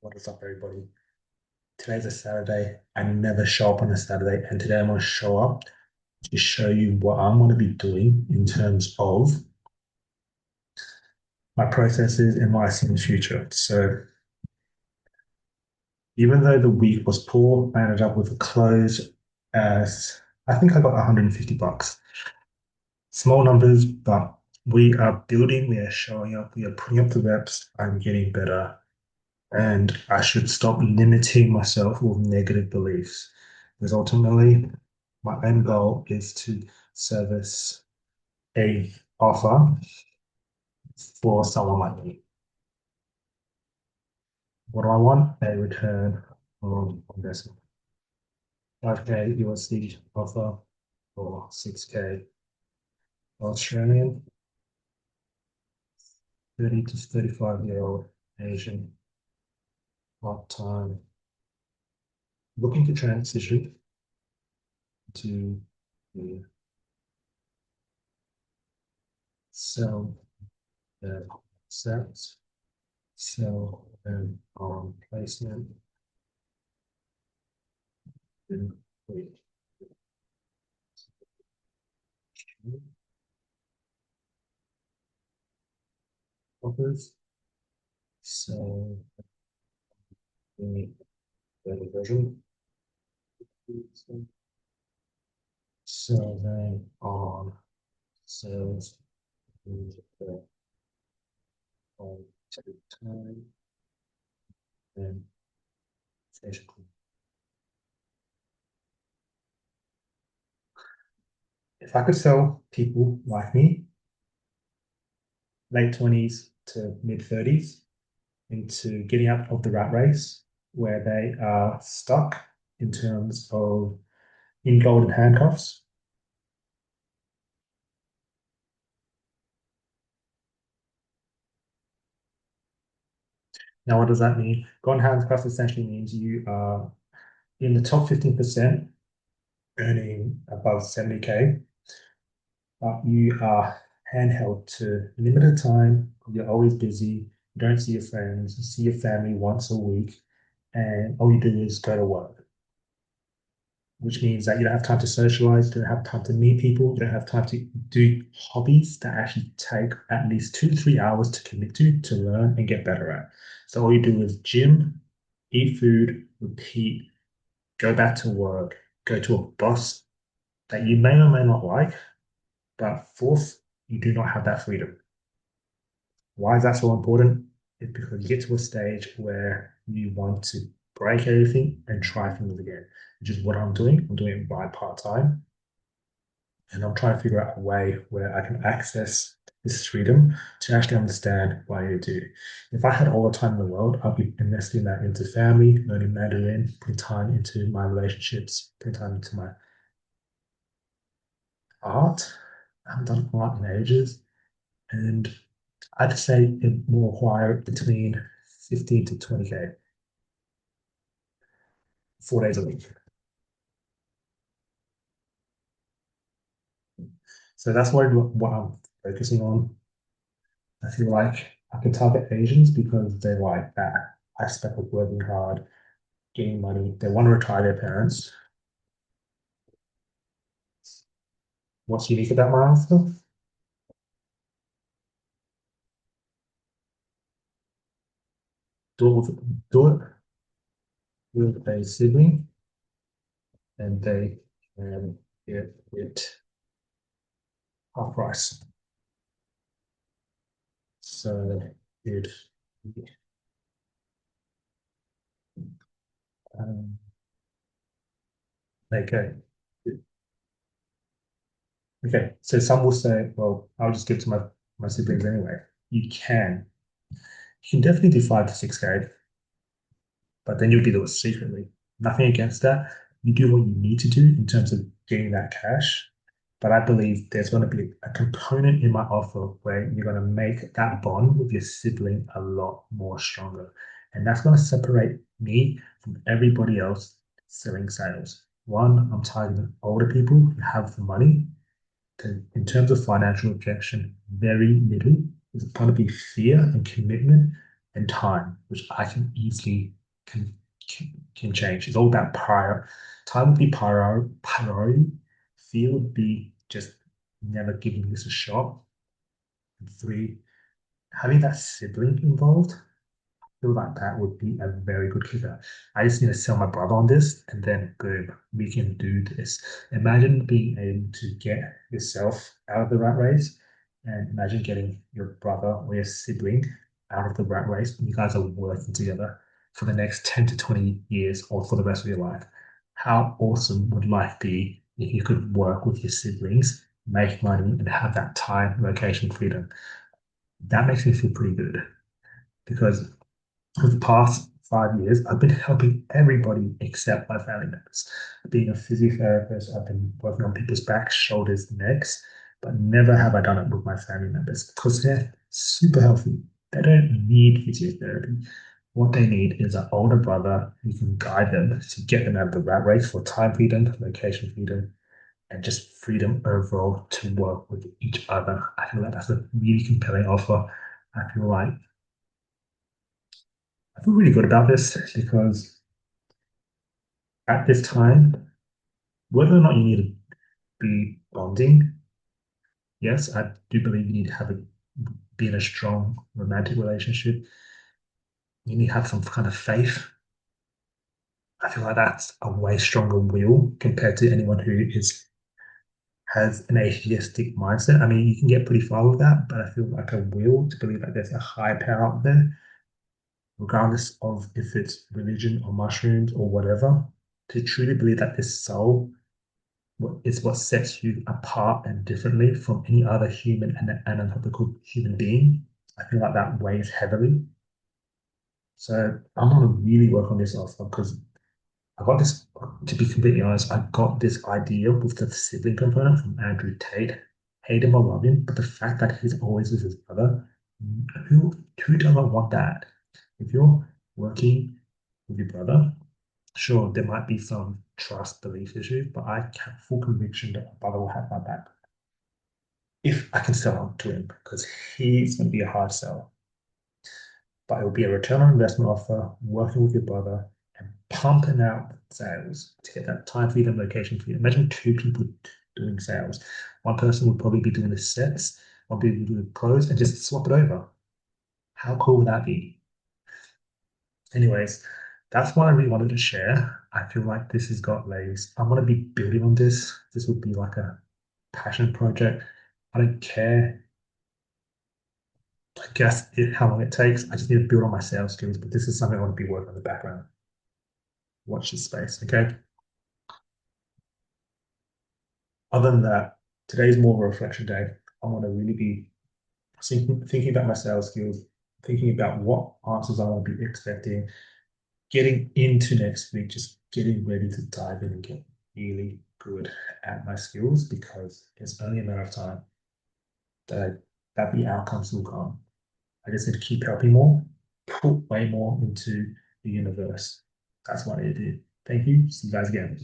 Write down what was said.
What is up, everybody? Today's a Saturday. I never show up on a Saturday, and today I'm going to show up to show you what I'm going to be doing in terms of my processes and what I see in the future. So, even though the week was poor, I ended up with a close as I think I got 150 bucks. Small numbers, but we are building, we are showing up, we are putting up the reps. I'm getting better. And I should stop limiting myself with negative beliefs. Because ultimately, my end goal is to service a offer for someone like me. What do I want? A return on investment. 5K USD offer or 6K Australian, 30 to 35-year-old Asian, part-time, looking to transition to the sell their assets, sell them on placement, and wait. Offers. So the better version. Sell them on sales on time and basically. If I could sell people like me, late 20s to mid 30s, into getting out of the rat race where they are stuck in terms of in golden handcuffs. Now, what does that mean? Golden handcuffs essentially means you are in the top 15% earning above 70K, but you are handheld to limited time. You're always busy. You don't see your friends. You see your family once a week, and all you do is go to work, which means that you don't have time to socialize, you don't have time to meet people, you don't have time to do hobbies that actually take at least 2 to 3 hours to commit to learn and get better at. So all you do is gym, eat food, repeat, go back to work, go to a boss that you may or may not like, but fourth, you do not have that freedom. Why is that so important? It's because you get to a stage where you want to break everything and try things again, which is what I'm doing. I'm doing it by part time. And I'm trying to figure out a way where I can access this freedom to actually understand what I need to do. If I had all the time in the world, I'd be investing that into family, learning Mandarin, putting time into my relationships, putting time into my art. I haven't done art in ages. And I'd say it will require between 15 to 20K, 4 days a week. So that's what I'm focusing on. I feel like I can target Asians because they like that aspect of working hard, getting money. They want to retire their parents. What's unique about my answer? Do it with a sibling, and they can get it half price. So it um, okay. Okay. So some will say, well, I'll just give it to my siblings anyway. You can. You can definitely do 5 to 6K, but then you'll do it secretly. Nothing against that. You do what you need to do in terms of getting that cash. But I believe there's going to be a component in my offer where you're going to make that bond with your sibling a lot more stronger. And that's going to separate me from everybody else selling sales. One, I'm targeting older people who have the money. In terms of financial objection, very little. There's going to be fear and commitment and time, which I can easily can can change. It's all about prior. Time would be priority. Fear would be just never giving this a shot. And three, having that sibling involved, feel like that would be a very good kicker. I just need to sell my brother on this, and then boom, we can do this. Imagine being able to get yourself out of the rat race, and imagine getting your brother or your sibling out of the rat race, and you guys are working together for the next 10 to 20 years or for the rest of your life. How awesome would life be if you could work with your siblings, make money, and have that time, location freedom? That makes me feel pretty good because for the past 5 years, I've been helping everybody except my family members. Being a physiotherapist, I've been working on people's backs, shoulders, necks, but never have I done it with my family members because they're super healthy. They don't need physiotherapy. What they need is an older brother who can guide them to get them out of the rat race for time freedom, location freedom, and just freedom overall to work with each other. I feel like that's a really compelling offer. I feel like I feel really good about this because at this time, whether or not you need to be bonding, yes, I do believe you need to have a be in a strong romantic relationship. You need to have some kind of faith. I feel like that's a way stronger will compared to anyone who is has an atheistic mindset. I mean, you can get pretty far with that, but I feel like a will to believe that there's a higher power out there, regardless of if it's religion or mushrooms or whatever, to truly believe that this soul is what sets you apart and differently from any other human and anatomical human being. I feel like that weighs heavily. So I'm gonna really work on this also because I got this, to be completely honest, I got this idea with the sibling component from Andrew Tate. Hate him or love him, but the fact that he's always with his brother, who doesn't want that? If you're working with your brother, sure, there might be some trust belief issues, but I have full conviction that my brother will have my back if I can sell on to him because he's going to be a hard sell. But it will be a return on investment offer, working with your brother and pumping out sales to get that time freedom, location freedom. Imagine two people doing sales. One person would probably be doing the sets, one people would do the pros, and just swap it over. How cool would that be? Anyways, that's what I really wanted to share. I feel like this has got legs. I'm going to be building on this. This would be like a passion project. I don't care, I guess, how long it takes. I just need to build on my sales skills, but this is something I want to be working on in the background. Watch this space, okay? Other than that, today's more of a reflection day. I want to really be thinking about my sales skills, thinking about what answers I want to be expecting, getting into next week, just getting ready to dive in and get really good at my skills because it's only a matter of time that the outcomes will come. I just need to keep helping more, put way more into the universe. That's what I need to do. Thank you. See you guys again.